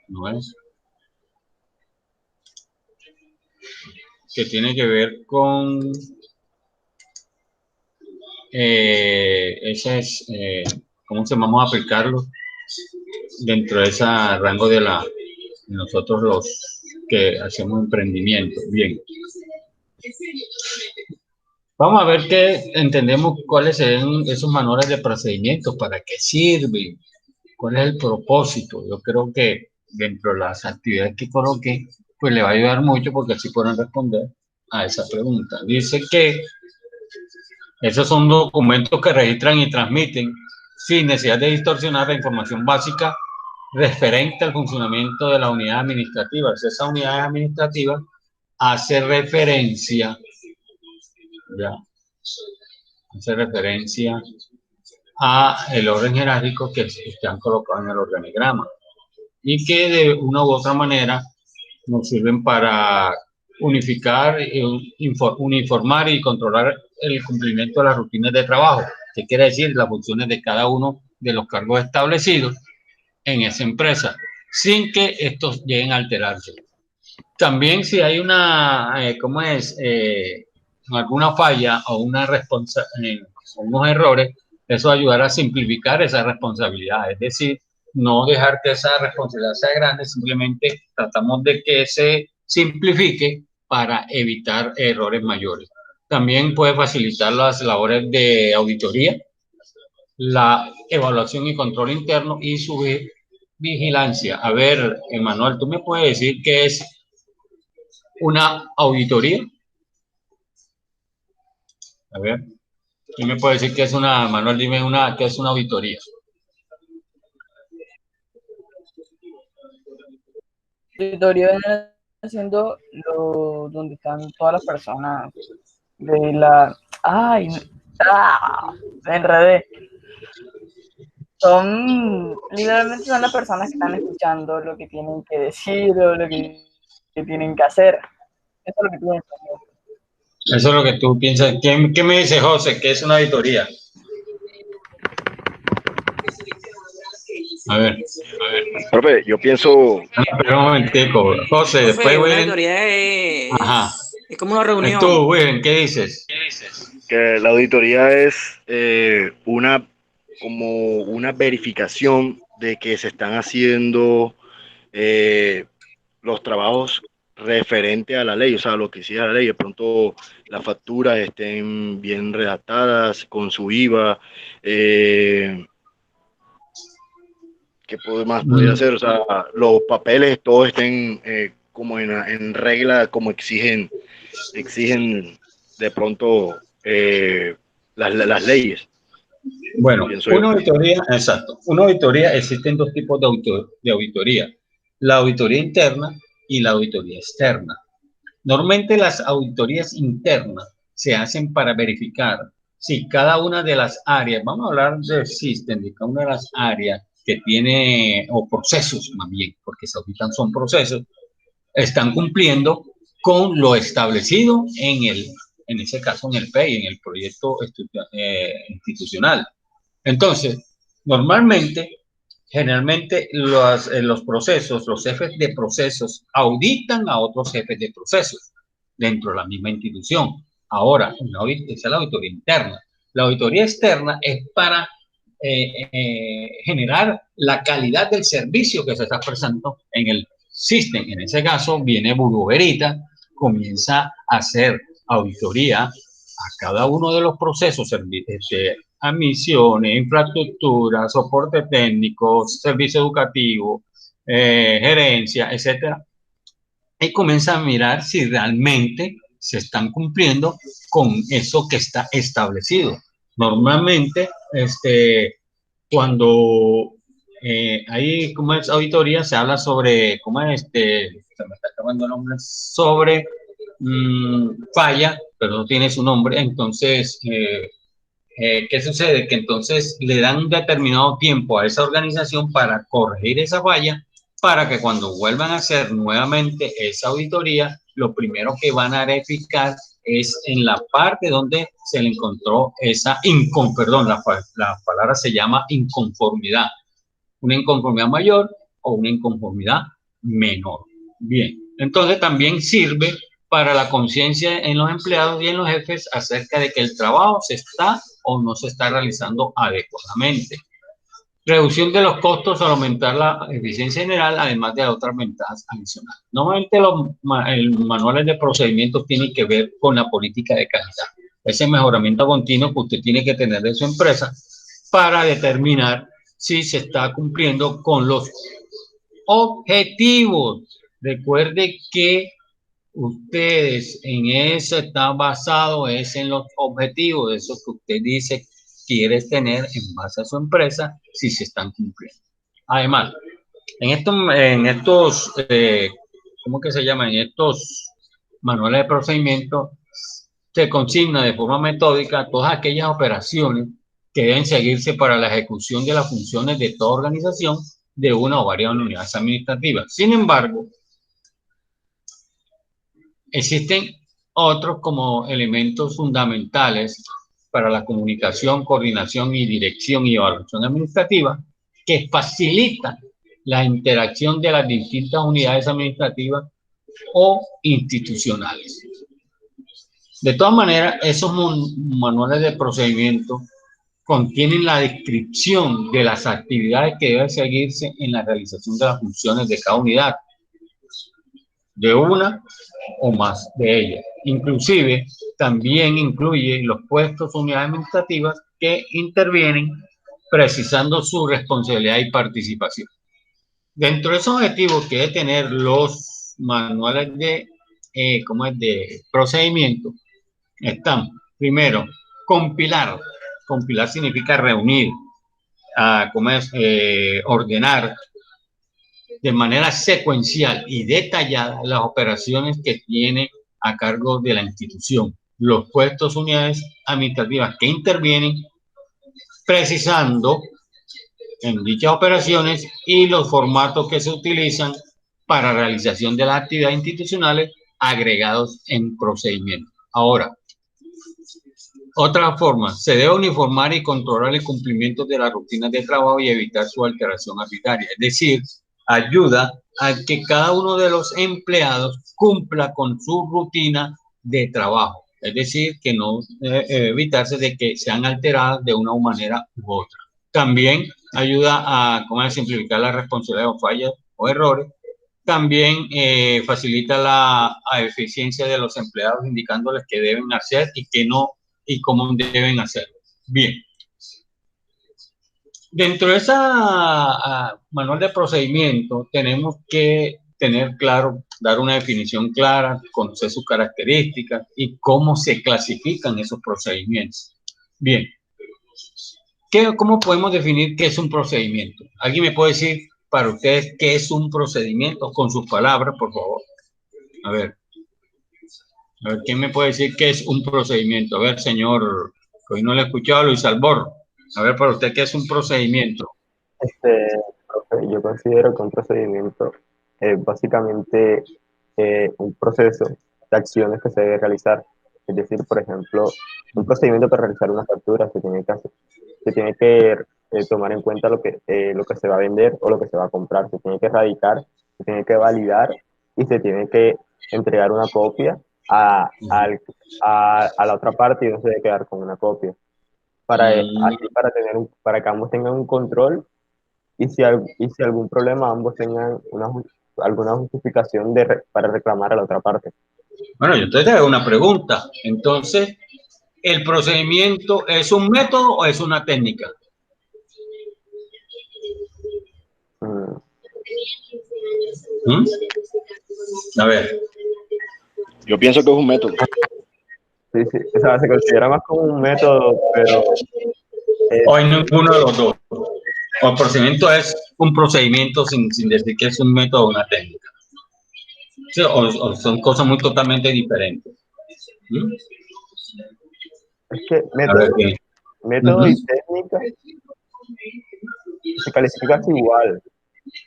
no es, que tiene que ver con ese es, ¿cómo se vamos a aplicarlo dentro de ese rango de nosotros los que hacemos emprendimiento? Bien, vamos a ver qué entendemos cuáles son esos manuales de procedimientos, para qué sirven, cuál es el propósito. Yo creo que dentro de las actividades que coloqué, pues le va a ayudar mucho porque así pueden responder a esa pregunta. Dice que esos son documentos que registran y transmiten sin necesidad de distorsionar la información básica referente al funcionamiento de la unidad administrativa. Esa unidad administrativa hace referencia, ya, hace referencia a el orden jerárquico que han colocado en el organigrama y que de una u otra manera nos sirven para unificar, uniformar y controlar el cumplimiento de las rutinas de trabajo, que quiere decir las funciones de cada uno de los cargos establecidos en esa empresa, sin que estos lleguen a alterarse. También si hay una, ¿cómo es? Alguna falla o unos errores, eso ayudará a simplificar esa responsabilidad, es decir, no dejar que esa responsabilidad sea grande, simplemente tratamos de que se simplifique para evitar errores mayores. También puede facilitar las labores de auditoría, la evaluación y control interno y su vigilancia. A ver, Emanuel, ¿tú me puedes decir qué es una auditoría? A ver, ¿quién me puede decir qué es una, Manuel, dime qué es una auditoría? Auditoría viene siendo donde están todas las personas de la... ¡Ay! Me enredé. Literalmente son las personas que están escuchando lo que tienen que decir o lo que tienen que hacer. Eso es lo que pienso. Eso es lo que tú piensas. ¿Qué me dice José? ¿Qué es una auditoría? A ver. Profe, yo pienso, Espera un momentico. José, después Profe, una William. auditoría Ajá. es como una reunión. Tú, William, ¿qué dices? que la auditoría es como una verificación de que se están haciendo eh, los trabajos referente a la ley, o sea, lo que exige la ley. De pronto las facturas estén bien redactadas con su IVA. ¿Qué más podría hacer? O sea, los papeles todos estén como en regla, como exigen de pronto las leyes, Bueno, pienso yo. una auditoría, exacto. Una auditoría, existen dos tipos de auditoría. La auditoría interna y la auditoría externa. Normalmente las auditorías internas se hacen para verificar si cada una de las áreas, vamos a hablar del sistema, de cada una de las áreas que tiene, o procesos más bien, porque se auditan son procesos, están cumpliendo con lo establecido en ese caso en el PEI, en el proyecto institucional. Entonces, normalmente, generalmente los procesos, los jefes de procesos auditan a otros jefes de procesos dentro de la misma institución. Ahora, esa es la auditoría interna. La auditoría externa es para generar la calidad del servicio que se está prestando en el sistema. En ese caso, viene Bureau Veritas, comienza a hacer auditoría a cada uno de los procesos, admisiones, infraestructura, soporte técnico, servicio educativo, gerencia, etcétera, y comienza a mirar si realmente se están cumpliendo con eso que está establecido. Normalmente, cuando hay como es auditoría, se habla sobre, ¿cómo es se me está acabando el nombre, sobre falla, pero no tiene su nombre, entonces, ¿qué sucede? Que entonces le dan un determinado tiempo a esa organización para corregir esa falla, para que cuando vuelvan a hacer nuevamente esa auditoría, lo primero que van a verificar es en la parte donde se le encontró esa perdón, la palabra se llama inconformidad, una inconformidad mayor o una inconformidad menor. Bien, entonces también sirve para la conciencia en los empleados y en los jefes acerca de que el trabajo se está o no se está realizando adecuadamente. Reducción de los costos al aumentar la eficiencia general, además de otras ventajas adicionales. Normalmente el manuales de procedimientos tienen que ver con la política de calidad. Ese mejoramiento continuo que usted tiene que tener en su empresa para determinar si se está cumpliendo con los objetivos. Recuerde que ustedes en eso está basado es en los objetivos, eso que usted dice quiere tener en base a su empresa, si se están cumpliendo. Además, en estos ¿cómo que se llama? En estos manuales de procedimiento se consigna de forma metódica todas aquellas operaciones que deben seguirse para la ejecución de las funciones de toda organización de una o varias unidades administrativas. Sin embargo, existen otros como elementos fundamentales para la comunicación, coordinación y dirección y evaluación administrativa que facilitan la interacción de las distintas unidades administrativas o institucionales. De todas maneras, esos manuales de procedimiento contienen la descripción de las actividades que deben seguirse en la realización de las funciones de cada unidad, de una o más de ellas. Inclusive, también incluye los puestos o unidades administrativas que intervienen precisando su responsabilidad y participación. Dentro de esos objetivos que deben tener los manuales de, de procedimiento, están, primero, compilar. Compilar significa reunir, ordenar de manera secuencial y detallada las operaciones que tiene a cargo de la institución, los puestos, unidades administrativas que intervienen, precisando en dichas operaciones y los formatos que se utilizan para realización de las actividades institucionales agregados en procedimiento. Ahora, otra forma, se debe uniformar y controlar el cumplimiento de las rutinas de trabajo y evitar su alteración arbitraria. Es decir, ayuda a que cada uno de los empleados cumpla con su rutina de trabajo. Es decir, que no evitarse de que sean alteradas de una manera u otra. También ayuda a simplificar la responsabilidad o fallas o errores. También facilita la eficiencia de los empleados, indicándoles qué deben hacer y qué no, y cómo deben hacerlo. Bien. Dentro de esa manual de procedimiento tenemos que tener claro, dar una definición clara, conocer sus características y cómo se clasifican esos procedimientos. Bien. ¿Cómo podemos definir qué es un procedimiento? ¿Alguien me puede decir para ustedes qué es un procedimiento? Con sus palabras, por favor. A ver, ¿quién me puede decir qué es un procedimiento? A ver, señor, que hoy no le he escuchado, Luis Albor. A ver, para usted, ¿qué es un procedimiento? Yo considero que un procedimiento es básicamente un proceso de acciones que se debe realizar. Es decir, por ejemplo, un procedimiento para realizar una factura se tiene que tomar en cuenta lo que se va a vender o lo que se va a comprar. Se tiene que erradicar, se tiene que validar y se tiene que entregar una copia a la otra parte y no se debe quedar con una copia. Para que ambos tengan un control y si algún problema ambos tengan alguna justificación para reclamar a la otra parte. Bueno, yo te hago una pregunta. Entonces, ¿el procedimiento es un método o es una técnica? A ver. Yo pienso que es un método. Sí, o sea, se considera más como un método, pero... O en ninguno de los dos. O el procedimiento es un procedimiento sin decir que es un método o una técnica. Sí, o son cosas muy totalmente diferentes. Es que método y técnica se califica igual,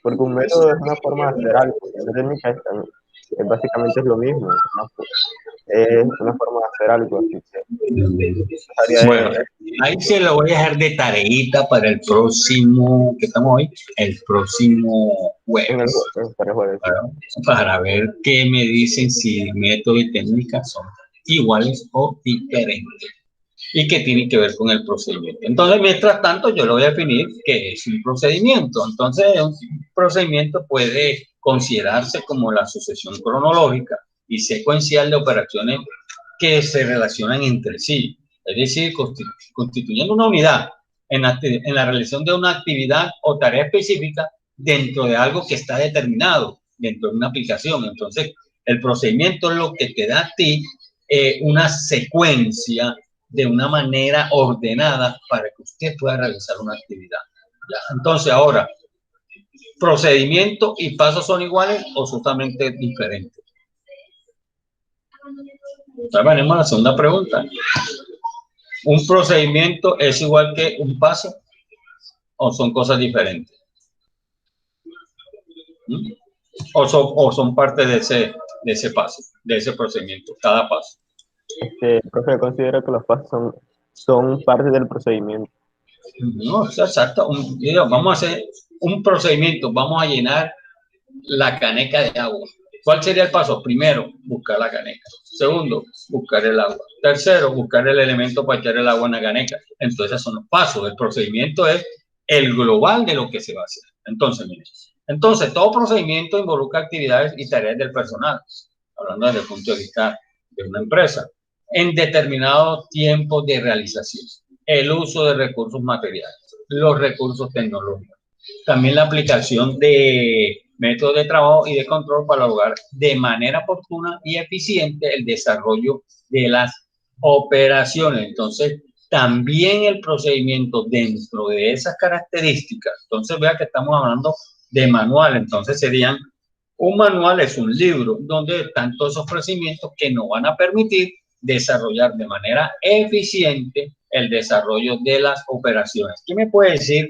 porque un método es una forma de hacer algo, la técnica es básicamente lo mismo, es una forma de hacer algo, así que bueno, Ahí se lo voy a dejar de tareita para el próximo, que estamos hoy, el próximo En el jueves, juego, para jugar, sí. para ver qué me dicen si método y técnica son iguales o diferentes y qué tiene que ver con el procedimiento. Entonces, mientras tanto, yo lo voy a definir qué es un procedimiento. Entonces, un procedimiento puede considerarse como la sucesión cronológica y secuencial de operaciones que se relacionan entre sí, es decir, constituyendo una unidad en la realización de una actividad o tarea específica dentro de algo que está determinado, dentro de una aplicación. Entonces, el procedimiento es lo que te da a ti una secuencia de una manera ordenada para que usted pueda realizar una actividad. ¿Ya? Entonces, ahora, ¿procedimiento y pasos son iguales o totalmente diferentes? Entonces, venimos a la segunda pregunta. ¿Un procedimiento es igual que un paso o son cosas diferentes? ¿Mm? ¿O son parte de ese paso, de ese procedimiento, cada paso? Profe, considero que los pasos son parte del procedimiento. No, exacto. Vamos a hacer un procedimiento, vamos a llenar la caneca de agua. ¿Cuál sería el paso? Primero, buscar la caneca. Segundo, buscar el agua. Tercero, buscar el elemento para echar el agua en la caneca. Entonces, esos son los pasos. El procedimiento es el global de lo que se va a hacer. Entonces, miren. Entonces, todo procedimiento involucra actividades y tareas del personal, hablando desde el punto de vista de una empresa, en determinado tiempo de realización. El uso de recursos materiales, los recursos tecnológicos, también la aplicación de métodos de trabajo y de control para lograr de manera oportuna y eficiente el desarrollo de las operaciones. Entonces, también el procedimiento dentro de esas características, entonces vea que estamos hablando de manual, entonces serían, un manual es un libro donde están todos esos procedimientos que nos van a permitir desarrollar de manera eficiente el desarrollo de las operaciones. ¿Qué me puede decir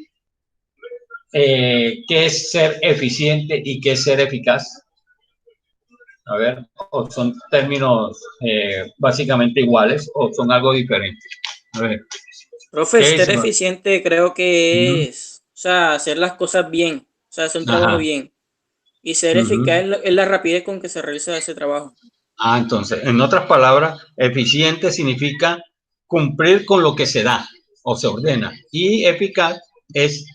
qué es ser eficiente y qué es ser eficaz? A ver, o son términos básicamente iguales o son algo diferente. A ver. Profe, ser eficiente creo que es, o sea, hacer las cosas bien, o sea, hacer un trabajo bien. Y ser eficaz es la rapidez con que se realiza ese trabajo. Entonces, en otras palabras, eficiente significa cumplir con lo que se da o se ordena. Y eficaz es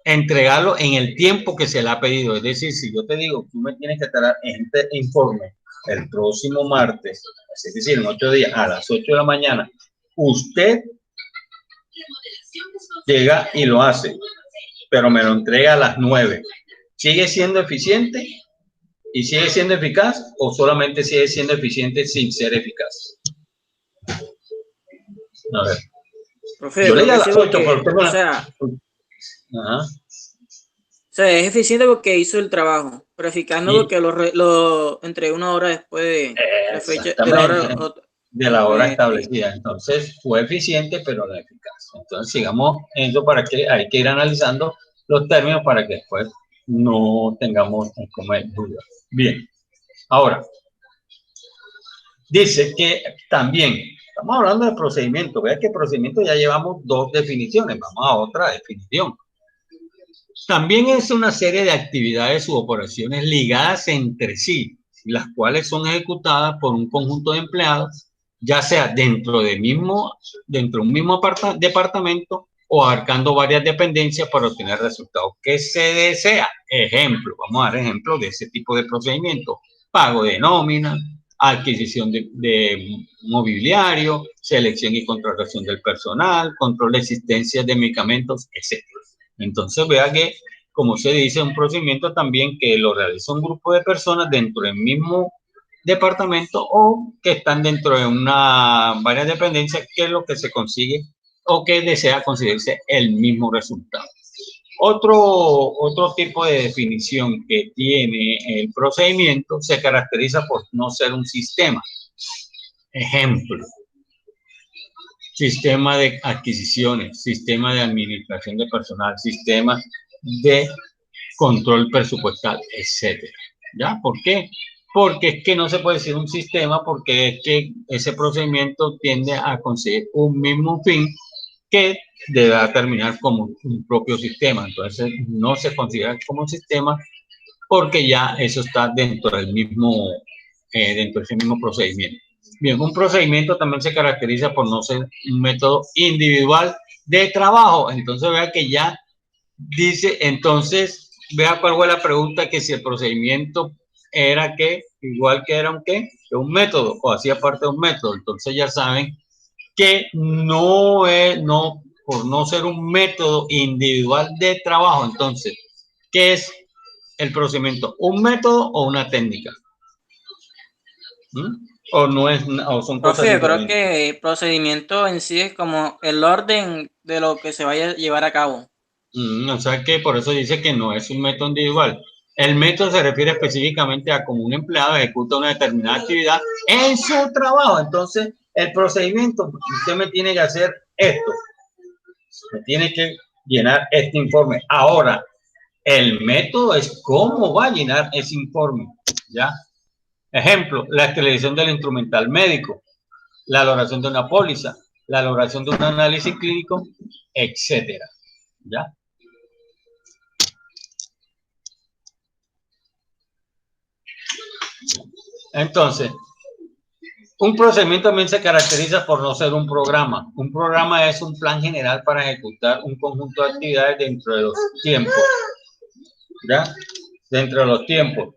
entregarlo en el tiempo que se le ha pedido. Es decir, si yo te digo, tú me tienes que traer este informe el próximo martes, es decir, en 8 días, a las 8 de la mañana, usted llega y lo hace, pero me lo entrega a las 9. ¿Sigue siendo eficiente y sigue siendo eficaz o solamente sigue siendo eficiente sin ser eficaz? A ver. Profe, yo leí a las 8, pero o sea, es eficiente porque hizo el trabajo, pero eficaz no porque lo entregó una hora después de la fecha de la hora establecida. Entonces fue eficiente, pero no eficaz. Entonces sigamos eso para que hay que ir analizando los términos para que después no tengamos como dudas. Bien, ahora dice que también estamos hablando de procedimiento. Vea que procedimiento ya llevamos 2 definiciones. Vamos a otra definición. También es una serie de actividades u operaciones ligadas entre sí, las cuales son ejecutadas por un conjunto de empleados, ya sea dentro de un mismo departamento o abarcando varias dependencias para obtener resultados que se desea. Ejemplo, vamos a dar ejemplos de ese tipo de procedimiento: pago de nómina, adquisición de mobiliario, selección y contratación del personal, control de existencia de medicamentos, etc. Entonces vea que, como se dice, un procedimiento también que lo realiza un grupo de personas dentro del mismo departamento o que están dentro de varias dependencias, que es lo que se consigue o que desea conseguirse el mismo resultado. Otro tipo de definición que tiene el procedimiento se caracteriza por no ser un sistema. Ejemplo: sistema de adquisiciones, sistema de administración de personal, sistema de control presupuestal, etcétera. ¿Ya? ¿Por qué? Porque es que no se puede decir un sistema, porque es que ese procedimiento tiende a conseguir un mismo fin que deberá terminar como un propio sistema. Entonces no se considera como un sistema porque ya eso está dentro del mismo, dentro de ese mismo procedimiento. Bien, un procedimiento también se caracteriza por no ser un método individual de trabajo. Entonces vea que ya dice, entonces vea cuál fue la pregunta, que si el procedimiento era que, igual que era un qué, un método o hacía parte de un método. Entonces ya saben que no es, no, por no ser un método individual de trabajo, entonces, ¿qué es el procedimiento? ¿Un método o una técnica? ¿O no es, o son cosas Profe, yo creo diferentes? que el procedimiento en sí es como el orden de lo que se vaya a llevar a cabo. O sea que por eso dice que no es un método individual. El método se refiere específicamente a cómo un empleado ejecuta una determinada actividad en su trabajo. Entonces, el procedimiento, usted me tiene que hacer esto. Me tiene que llenar este informe. Ahora, el método es cómo va a llenar ese informe. ¿Ya? Ejemplo, la estilización del instrumental médico, la elaboración de una póliza, la elaboración de un análisis clínico, etcétera. ¿Ya? Entonces, un procedimiento también se caracteriza por no ser un programa. Un programa es un plan general para ejecutar un conjunto de actividades dentro de los tiempos. ¿Ya? Dentro de los tiempos.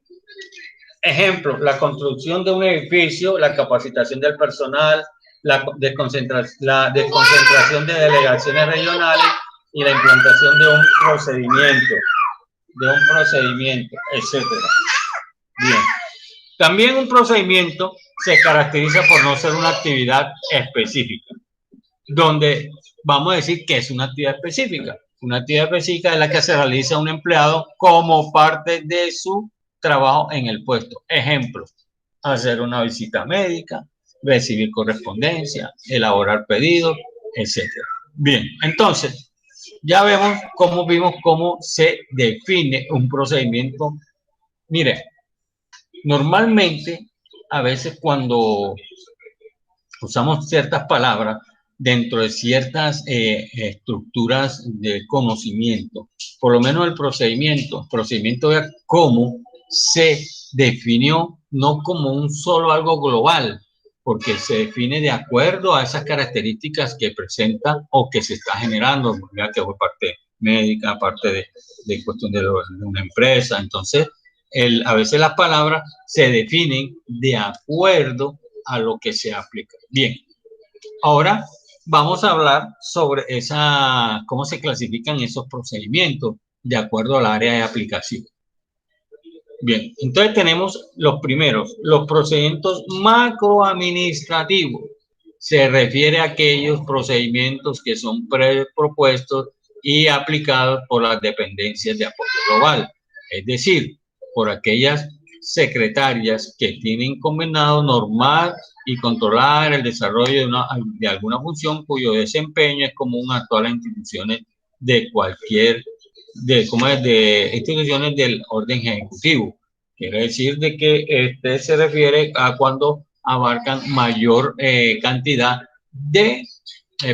Ejemplo, la construcción de un edificio, la capacitación del personal, la desconcentración de delegaciones regionales y la implantación de un procedimiento, etcétera. Bien. También un procedimiento se caracteriza por no ser una actividad específica, donde vamos a decir que es una actividad específica. Una actividad específica es la que se realiza un empleado como parte de su trabajo en el puesto. Ejemplo, hacer una visita médica, recibir correspondencia, elaborar pedidos, etc. Bien, entonces, ya vimos cómo se define un procedimiento. Mire, normalmente, a veces cuando usamos ciertas palabras dentro de ciertas estructuras de conocimiento, por lo menos el procedimiento es cómo se definió, no como un solo algo global, porque se define de acuerdo a esas características que presenta o que se está generando, ya que fue parte médica, parte de cuestión de una empresa. Entonces, a veces las palabras se definen de acuerdo a lo que se aplica. Bien, ahora vamos a hablar sobre cómo se clasifican esos procedimientos de acuerdo al área de aplicación. Bien, entonces tenemos los primeros, los procedimientos macroadministrativos. Se refiere a aquellos procedimientos que son propuestos y aplicados por las dependencias de apoyo global, es decir, por aquellas secretarias que tienen encomendado normar y controlar el desarrollo de alguna función cuyo desempeño es común a todas las instituciones de de instituciones del orden ejecutivo. Quiere decir de que este se refiere a cuando abarcan mayor cantidad de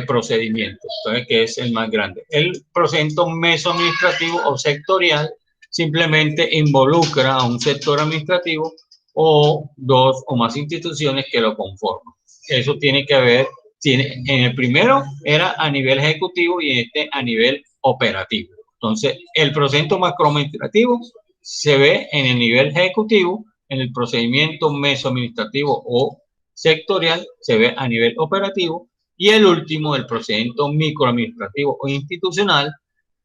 procedimientos, entonces, que es el más grande. El procedimiento mesoadministrativo o sectorial simplemente involucra a un sector administrativo o dos o más instituciones que lo conforman. Eso tiene que ver, en el primero era a nivel ejecutivo y en este a nivel operativo. Entonces, el procedimiento macroadministrativo se ve en el nivel ejecutivo, en el procedimiento mesoadministrativo o sectorial se ve a nivel operativo, y el último, el procedimiento microadministrativo o institucional,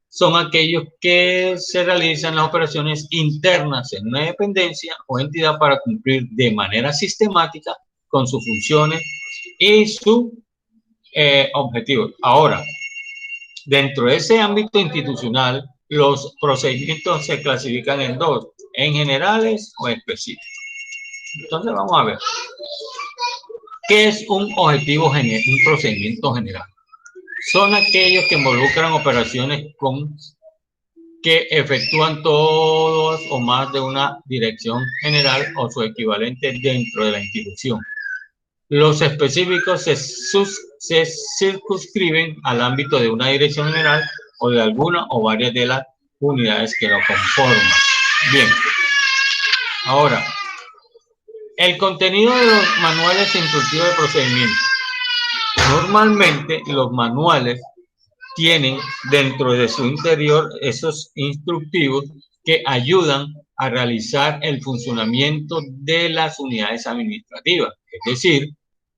son aquellos que se realizan las operaciones internas en una dependencia o entidad para cumplir de manera sistemática con sus funciones y sus objetivos. Ahora, dentro de ese ámbito institucional, los procedimientos se clasifican en dos, en generales o específicos. Entonces vamos a ver, ¿qué es un objetivo general, un procedimiento general? Son aquellos que involucran operaciones que efectúan todos o más de una dirección general o su equivalente dentro de la institución. Los específicos se circunscriben al ámbito de una dirección general o de alguna o varias de las unidades que lo conforman. Bien. Ahora, el contenido de los manuales instructivos de procedimiento. Normalmente los manuales tienen dentro de su interior esos instructivos que ayudan a realizar el funcionamiento de las unidades administrativas, es decir,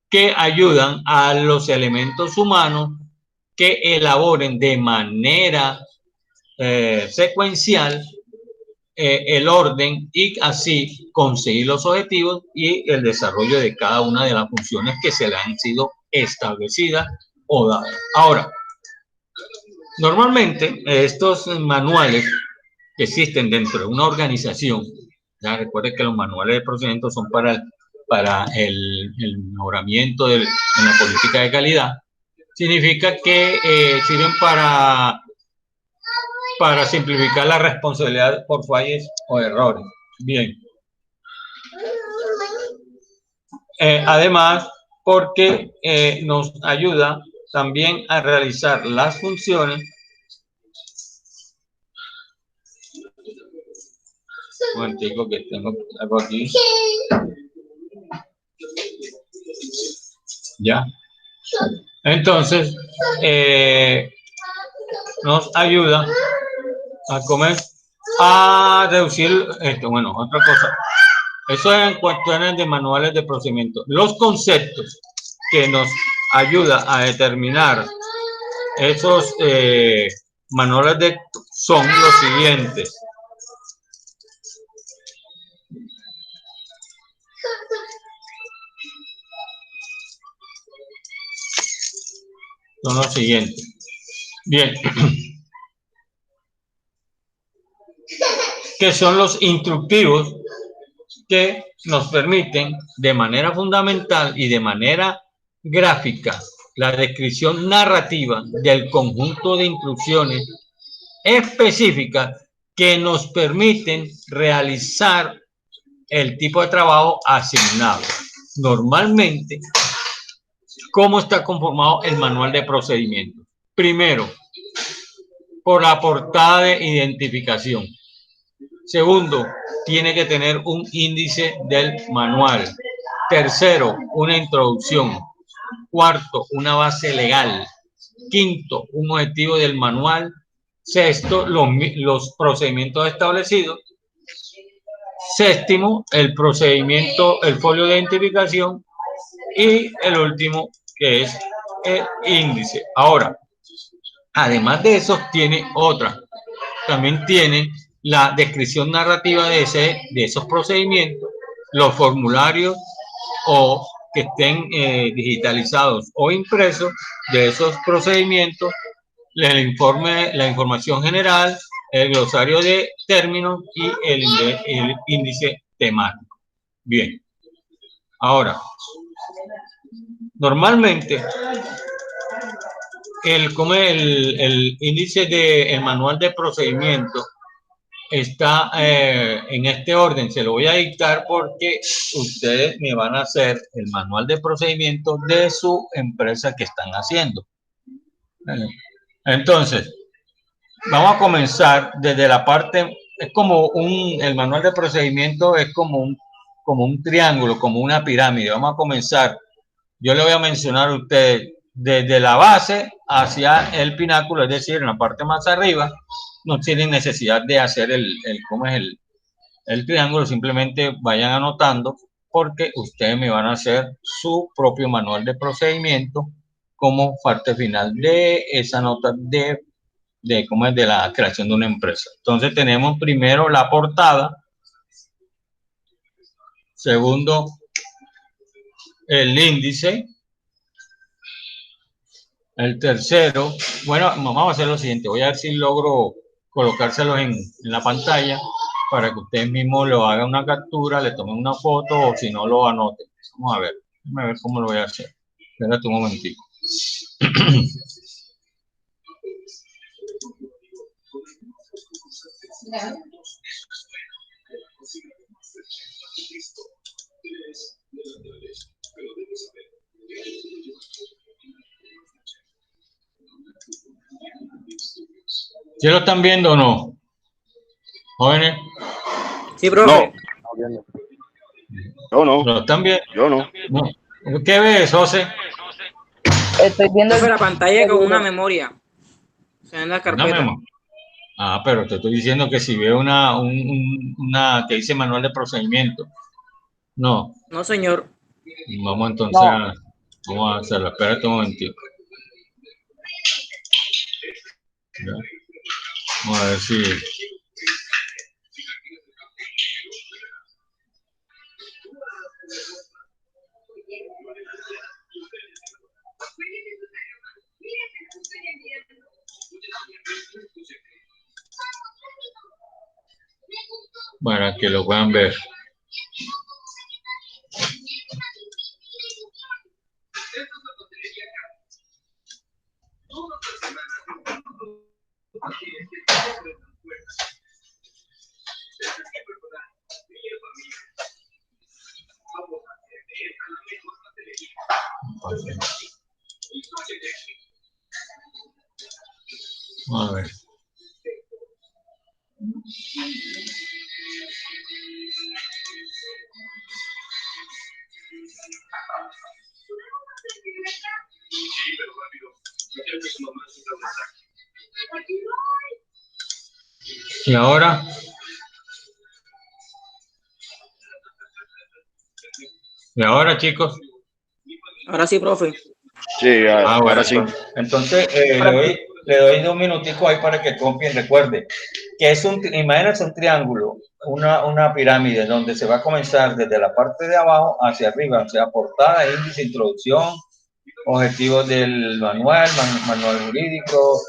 que ayudan a los elementos humanos que elaboren de manera secuencial el orden y así conseguir los objetivos y el desarrollo de cada una de las funciones que se le han sido establecidas o dadas. Ahora, normalmente estos manuales que existen dentro de una organización, ya recuerden que los manuales de procedimiento son para el mejoramiento en la política de calidad, significa que sirven para simplificar la responsabilidad por fallos o errores. Bien. Además, porque nos ayuda también a realizar las funciones. Un momentico que tengo algo aquí. Ya. Entonces, nos ayuda a reducir esto. Bueno, otra cosa. Eso es en cuestiones de manuales de procedimiento. Los conceptos que nos ayuda a determinar esos manuales son los siguientes. Son los siguientes. Bien. Que son los instructivos que nos permiten de manera fundamental y de manera gráfica la descripción narrativa del conjunto de instrucciones específicas que nos permiten realizar el tipo de trabajo asignado. Normalmente, ¿cómo está conformado el manual de procedimiento? Primero, por la portada de identificación. Segundo, tiene que tener un índice del manual. Tercero, una introducción. Cuarto, una base legal. Quinto, un objetivo del manual. Sexto, los procedimientos establecidos. Séptimo, el procedimiento, el folio de identificación. Y el último, que es el índice. Ahora, además de eso, tiene otra. También tiene la descripción narrativa de esos procedimientos, los formularios o que estén digitalizados o impresos de esos procedimientos, el informe, la información general, el glosario de términos y el índice temático. Bien. Ahora, normalmente el índice del manual de procedimiento está en este orden. Se lo voy a dictar porque ustedes me van a hacer el manual de procedimiento de su empresa que están haciendo. Entonces, vamos a comenzar desde la parte, es como el manual de procedimiento es como un triángulo, como una pirámide. Vamos a comenzar, yo le voy a mencionar a ustedes desde la base hacia el pináculo, es decir, en la parte más arriba. No tienen necesidad de hacer el triángulo, simplemente vayan anotando porque ustedes me van a hacer su propio manual de procedimiento como parte final de esa nota de la creación de una empresa. Entonces tenemos primero la portada, segundo el índice, el tercero, bueno, vamos a hacer lo siguiente, voy a ver si logro colocárselos en la pantalla para que ustedes mismos lo hagan una captura, le tomen una foto o si no lo anoten. Vamos a ver, déjame ver cómo lo voy a hacer. Espérate un momentico. ¿Sí lo están viendo o no? ¿Jóvenes? Sí, profe. No. Yo no. ¿Lo están viendo? Yo no. No. ¿Qué ves, José? Estoy viendo Profe, la pantalla con una memoria. O sea, en la Una carpeta. memo. Ah, pero te estoy diciendo que si veo una que dice manual de procedimiento. No. No, señor. Vamos entonces vamos a hacerlo. Espérate un momentito. Ya. Vamos a ver si... para que lo puedan ver. A ver. ¿Y ahora? ¿Y ahora, chicos? Ahora sí, profe. Sí, Bueno, ahora sí. entonces le doy 2 minuticos ahí para que copien. Recuerde que imagínense un triángulo, una pirámide donde se va a comenzar desde la parte de abajo hacia arriba, o sea, portada, índice, introducción, objetivos del manual, manual jurídico,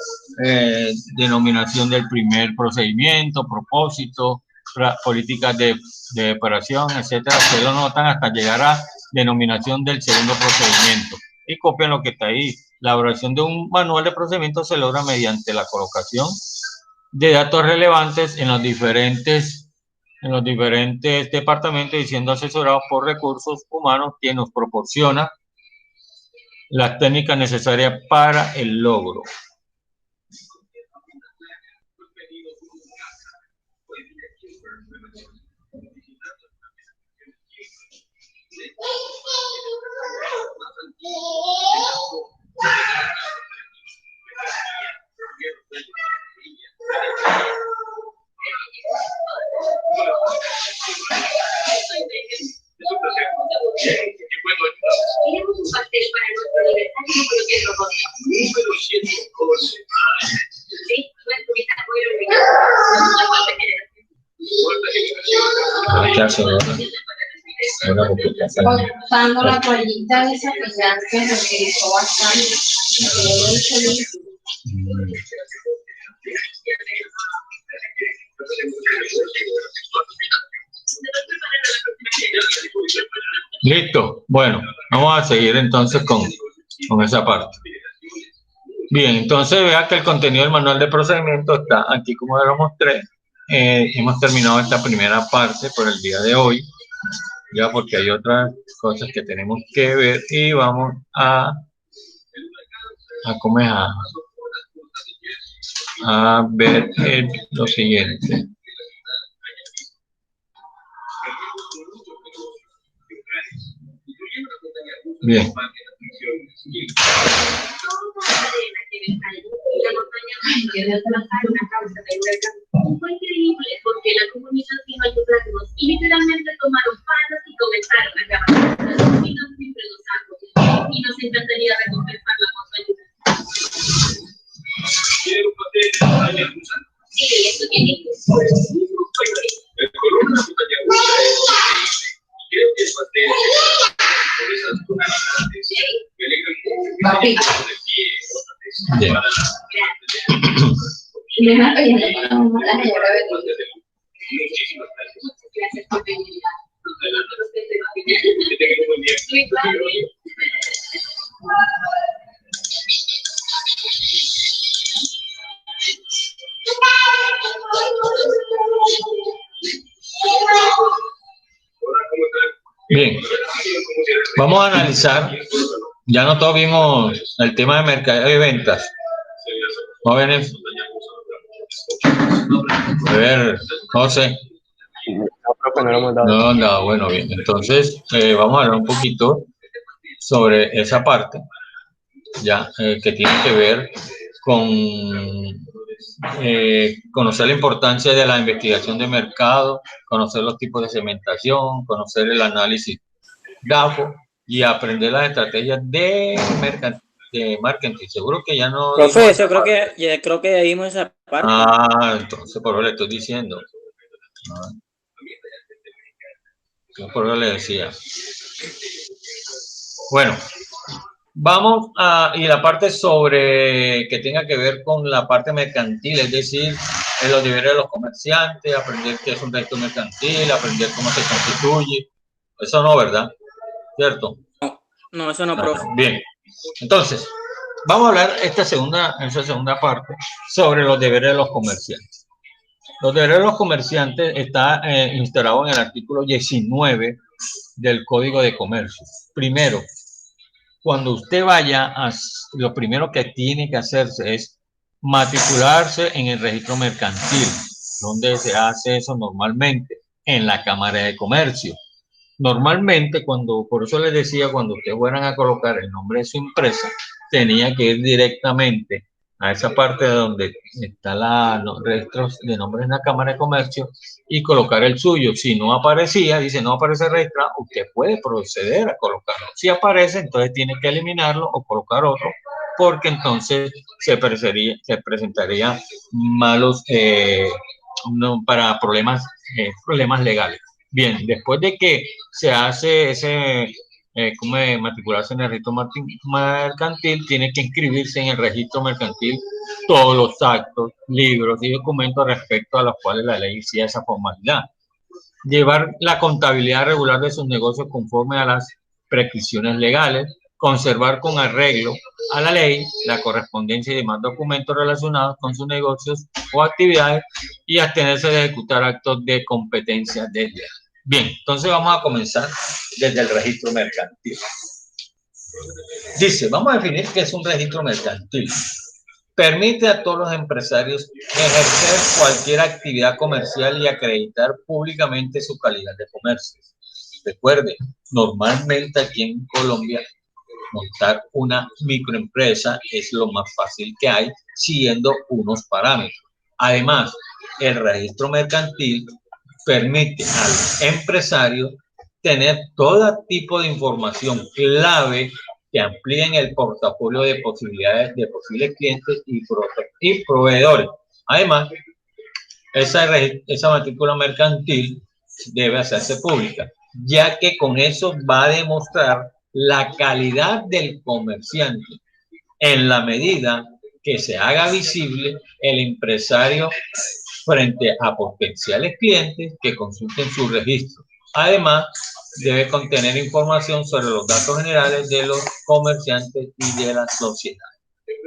denominación del primer procedimiento, propósito, políticas de operación, etcétera. Ustedes lo notan hasta llegar a denominación del segundo procedimiento y copian lo que está ahí. La elaboración de un manual de procedimiento se logra mediante la colocación de datos relevantes en los diferentes departamentos y siendo asesorados por recursos humanos que nos proporciona las técnicas necesarias para el logro. Queremos un pastel para nuestro aniversario con lo que robot. Número 114. Sí, nuestro bisabuelo Usando la toallita esa, pues ya se reutilizó bastante. Listo. Bueno, vamos a seguir entonces con esa parte. Bien, entonces vea que el contenido del manual de procedimiento está aquí como lo mostré. Hemos terminado esta primera parte por el día de hoy, ya porque hay otras cosas que tenemos que ver y vamos a ver lo siguiente. Bien. Fue increíble porque la comunidad vino a ayudarnos y literalmente tomaron palos y comenzaron a grabar. Y nos siempre nos apoyan y nos encantaría recompensarla por su ayuda. Sí, esto tiene los mismos colores. El color de la montaña rusa es creo que el pastel por esas tonalidades me alegra mucho que de pie otra vez. Muchísimas gracias. Gracias por venir. Que tengan un buen día. Bien, vamos a analizar, ya no todos vimos el tema de mercadeo y ventas. Jóvenes, A ver, José. No, profe, no lo hemos dado. No, bueno, bien. Entonces, vamos a hablar un poquito sobre esa parte, ya, que tiene que ver con conocer la importancia de la investigación de mercado, conocer los tipos de segmentación, conocer el análisis DAFO y aprender las estrategias de marketing. Seguro que ya no... Profe, yo creo que ya vimos esa parte. Entonces por eso le estoy diciendo. Por eso le decía. Bueno, vamos a, y la parte sobre que tenga que ver con la parte mercantil, es decir, en los deberes de los comerciantes, aprender qué es un registro mercantil, aprender cómo se constituye. Eso no, ¿verdad? ¿Cierto? No, eso no, profe. Bien, entonces, vamos a hablar esa segunda parte sobre los deberes de los comerciantes. Los deberes de los comerciantes está instaurado en el artículo 19 del Código de Comercio. Primero, cuando usted vaya, lo primero que tiene que hacerse es matricularse en el registro mercantil. ¿Dónde se hace eso normalmente? En la Cámara de Comercio. Normalmente, por eso les decía, cuando ustedes fueran a colocar el nombre de su empresa, tenía que ir directamente a esa parte donde está los registros de nombres en la Cámara de Comercio y colocar el suyo. Si no aparecía, dice no aparece registrado, usted puede proceder a colocarlo. Si aparece, entonces tiene que eliminarlo o colocar otro, porque entonces se presentaría malos para problemas legales. Bien, después de que se hace ese matricularse en el registro mercantil, tiene que inscribirse en el registro mercantil todos los actos, libros y documentos respecto a los cuales la ley exige esa formalidad. Llevar la contabilidad regular de sus negocios conforme a las prescripciones legales, conservar con arreglo a la ley la correspondencia y demás documentos relacionados con sus negocios o actividades y abstenerse de ejecutar actos de competencia desleal. Bien, entonces vamos a comenzar desde el registro mercantil. Dice, vamos a definir qué es un registro mercantil. Permite a todos los empresarios ejercer cualquier actividad comercial y acreditar públicamente su calidad de comercio. Recuerde, normalmente aquí en Colombia montar una microempresa es lo más fácil que hay, siguiendo unos parámetros. Además, el registro mercantil permite al empresario tener todo tipo de información clave que amplíen el portafolio de posibilidades de posibles clientes y proveedores. Además, esa matrícula mercantil debe hacerse pública, ya que con eso va a demostrar la calidad del comerciante en la medida que se haga visible el empresario frente a potenciales clientes que consulten su registro. Además, debe contener información sobre los datos generales de los comerciantes y de la sociedad.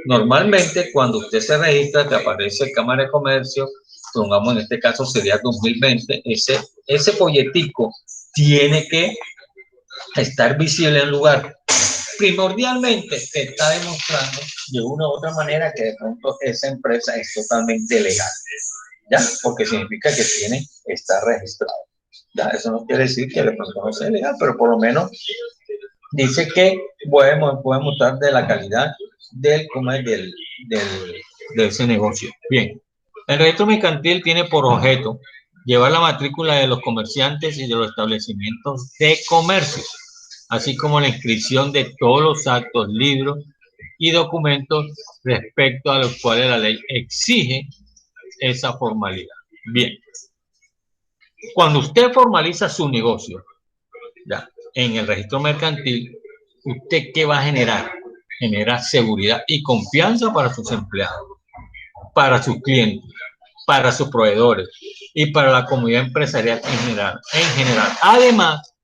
Normalmente, cuando usted se registra, te aparece Cámara de Comercio, pongamos en este caso sería 2020, ese folletico tiene que estar visible en el lugar. Primordialmente te está demostrando de una u otra manera que de pronto esa empresa es totalmente legal, ¿ya? Porque significa que está registrado. ¿Ya? Eso no quiere decir que de pronto no sea legal, pero por lo menos dice que podemos mostrar de la calidad de ese negocio. Bien, el registro mercantil tiene por objeto llevar la matrícula de los comerciantes y de los establecimientos de comercio, así como la inscripción de todos los actos, libros y documentos respecto a los cuales la ley exige esa formalidad. Bien, cuando usted formaliza su negocio ya, en el registro mercantil, ¿usted qué va a generar? Genera seguridad y confianza para sus empleados, para sus clientes, para sus proveedores y para la comunidad empresarial en general. Además,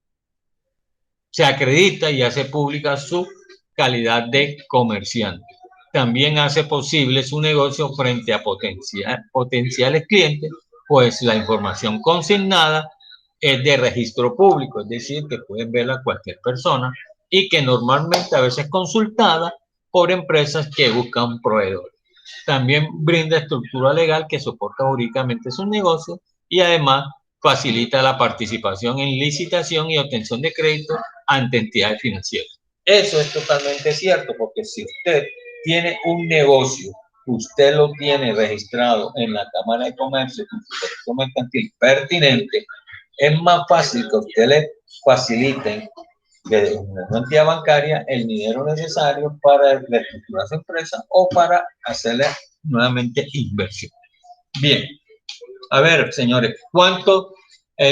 se acredita y hace pública su calidad de comerciante. También hace posible su negocio frente a potenciales clientes, pues la información consignada es de registro público, es decir, que pueden verla cualquier persona y que normalmente a veces es consultada por empresas que buscan proveedores. también brinda estructura legal que soporta jurídicamente sus negocios y además facilita la participación en licitación y obtención de crédito ante entidades financieras. Eso es totalmente cierto, porque si usted tiene un negocio, usted lo tiene registrado en la Cámara de Comercio con su registro mercantil pertinente, es más fácil que usted le faciliten desde una entidad bancaria el dinero necesario para reestructurar su empresa o para hacerle nuevamente inversión. Bien, a ver, señores, ¿cuánto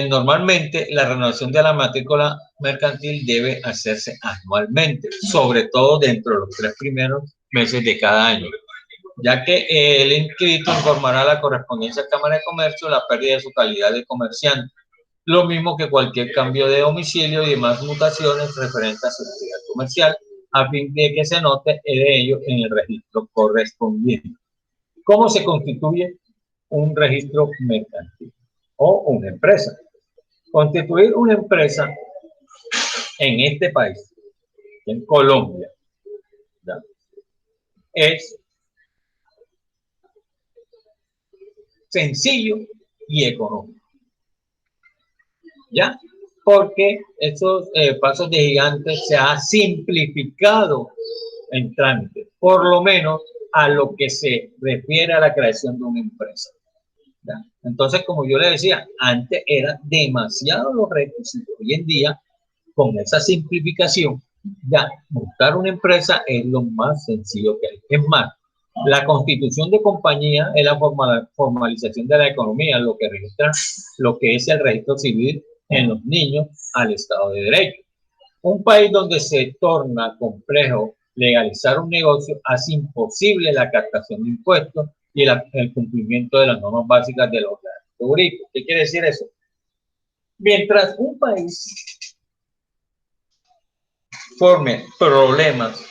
normalmente la renovación de la matrícula mercantil debe hacerse anualmente, sobre todo dentro de los 3 primeros meses de cada año? Ya que el inscrito informará a la correspondencia Cámara de Comercio la pérdida de su calidad de comerciante, lo mismo que cualquier cambio de domicilio y demás mutaciones referentes a su actividad comercial, a fin de que se note de ello en el registro correspondiente. ¿Cómo se constituye un registro mercantil o una empresa? Constituir una empresa en este país, en Colombia, ¿ya?, es sencillo y económico, ¿ya? Porque esos pasos de gigante se ha simplificado en trámite, por lo menos a lo que se refiere a la creación de una empresa, ¿ya? Entonces, como yo le decía, antes era demasiado los requisitos. Hoy en día, con esa simplificación, ya montar una empresa es lo más sencillo que hay. Es más, la constitución de compañía es la formalización de la economía, lo que registra lo que es el registro civil en los niños al Estado de Derecho. Un país donde se torna complejo legalizar un negocio hace imposible la captación de impuestos y el cumplimiento de las normas básicas de los ordenamientos jurídicos. ¿Qué quiere decir eso? Mientras un país forme problemas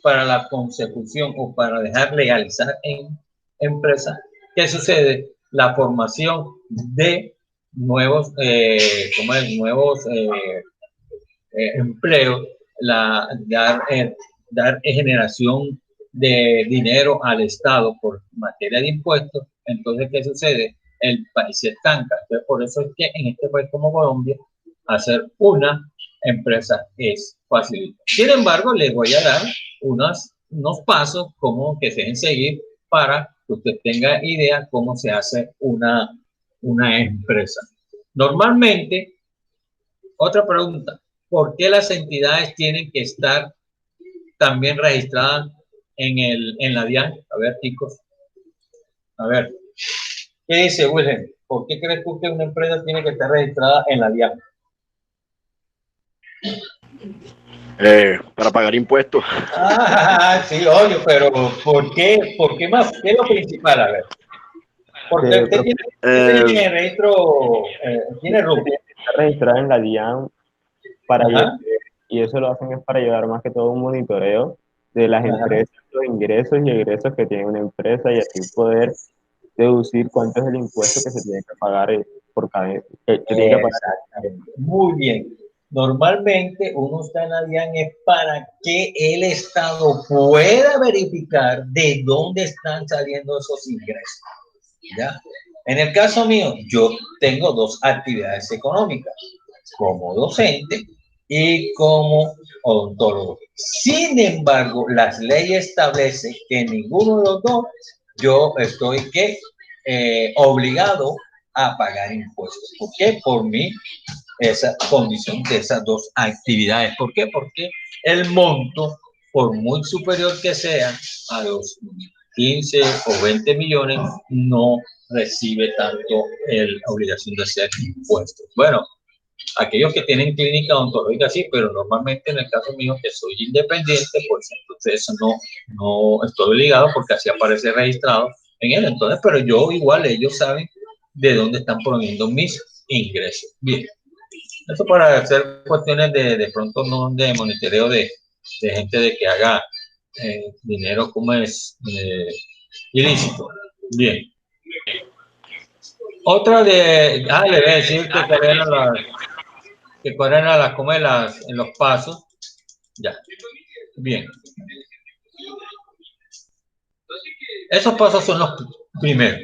para la consecución o para dejar legalizar en empresas, ¿qué sucede? La formación de nuevos, empleos, dar generación de dinero al Estado por materia de impuestos. Entonces, ¿qué sucede? El país se estanca. Entonces, por eso es que en este país como Colombia, hacer una empresa es fácil. Sin embargo, les voy a dar unos pasos como que se deben seguir para que usted tenga idea cómo se hace una empresa. Normalmente, otra pregunta, ¿por qué las entidades tienen que estar también registradas en la DIAN? A ver, chicos. A ver, ¿qué dice Wilhelm? ¿Por qué crees tú que una empresa tiene que estar registrada en la DIAN? Para pagar impuestos. Ah, sí, obvio, pero ¿por qué? ¿Por qué más? ¿Qué es lo principal? A ver. Porque usted tiene registro, tiene RUT. Está registrado en la DIAN y eso lo hacen es para llevar más que todo un monitoreo de las empresas, los ingresos y egresos que tiene una empresa y así poder deducir cuánto es el impuesto que se tiene que pagar por cada que tiene que pagar. Muy bien. Normalmente uno está en la DIAN es para que el Estado pueda verificar de dónde están saliendo esos ingresos, ¿ya? En el caso mío, yo tengo 2 actividades económicas, como docente y como odontólogo. Sin embargo, las leyes establecen que en ninguno de los dos yo estoy obligado a pagar impuestos. ¿Por qué? Por mí esa condición de esas 2 actividades. ¿Por qué? Porque el monto, por muy superior que sea a los 15 o 20 millones, no recibe tanto la obligación de hacer impuestos. Bueno, aquellos que tienen clínica odontológica sí, pero normalmente en el caso mío, que soy independiente, pues entonces no estoy obligado porque así aparece registrado en él. Entonces, pero yo igual, ellos saben de dónde están proveniendo mis ingresos. Bien. Eso para hacer cuestiones de pronto no de monitoreo de gente de que haga dinero como es ilícito. Bien. Otra le voy a decir que cuáles eran en los pasos. Ya. Bien. Esos pasos son los primeros.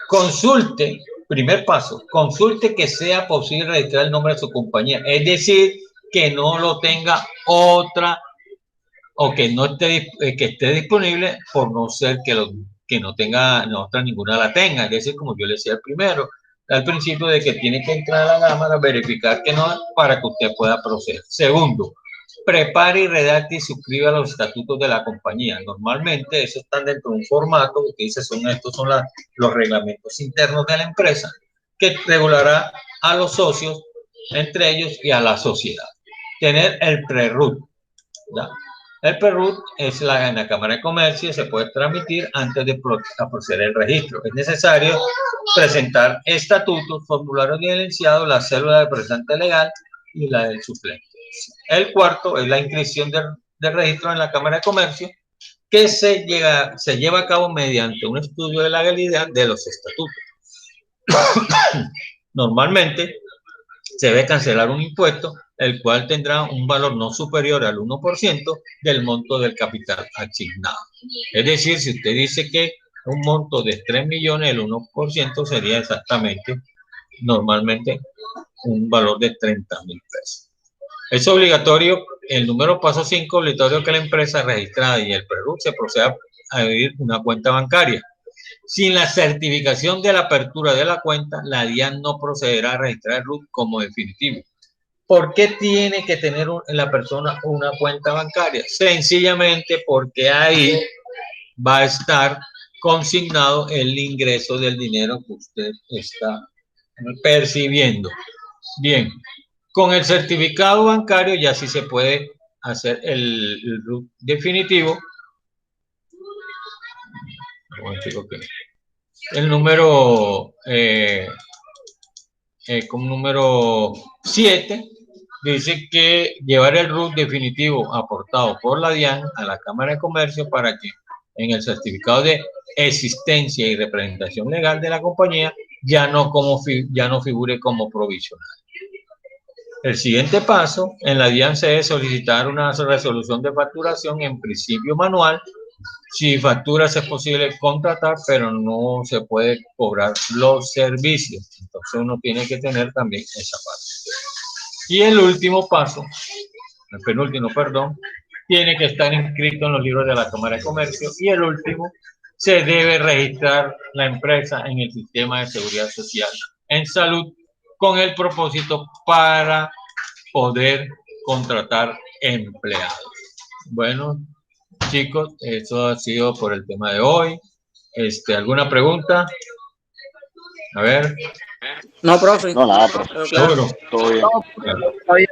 Consulte, primer paso, consulte que sea posible registrar el nombre de su compañía. Es decir, que no lo tenga otra o que no esté, que esté disponible, por no ser que no tenga, no otra ninguna la tenga. Es decir, como yo le decía al principio, de que tiene que entrar a la Cámara, verificar que no, para que usted pueda proceder. Segundo, prepare y redacte y suscriba los estatutos de la compañía. Normalmente eso están dentro de un formato que dice estos son los reglamentos internos de la empresa, que regulará a los socios, entre ellos, y a la sociedad. Tener el pre-root. El pre-root es en la Cámara de Comercio, se puede transmitir antes de proceder el registro. Es necesario presentar estatutos, formulario de enunciado, la cédula del representante legal y la del suplente. El cuarto es la inscripción del registro en la Cámara de Comercio, que se lleva a cabo mediante un estudio de la legalidad de los estatutos. Normalmente se debe cancelar un impuesto, el cual tendrá un valor no superior al 1% del monto del capital asignado. Es decir, si usted dice que un monto de 3 millones, el 1% sería exactamente, normalmente, un valor de 30.000 pesos. Es obligatorio, el número paso 5, obligatorio que la empresa registrada y el pre-root se proceda a abrir una cuenta bancaria. Sin la certificación de la apertura de la cuenta, la DIAN no procederá a registrar el RUT como definitivo. ¿Por qué tiene que tener la persona una cuenta bancaria? Sencillamente porque ahí va a estar consignado el ingreso del dinero que usted está percibiendo. Bien, con el certificado bancario ya sí se puede hacer el RUT definitivo. El número como número 7 dice que llevar el RUT definitivo aportado por la DIAN a la Cámara de Comercio para que en el certificado de existencia y representación legal de la compañía ya no figure como provisional. El siguiente paso en la DIAN se debe solicitar una resolución de facturación, en principio manual. Si facturas es posible contratar, pero no se puede cobrar los servicios. Entonces uno tiene que tener también esa parte. Y el último paso, el penúltimo, perdón, tiene que estar inscrito en los libros de la Cámara de Comercio. Y el último, se debe registrar la empresa en el sistema de seguridad social en salud, con el propósito para poder contratar empleados. Bueno, chicos, eso ha sido por el tema de hoy. ¿Alguna pregunta? A ver. No, profe. No, nada, profe. Claro. ¿Seguro? Todo bien. No, está bien.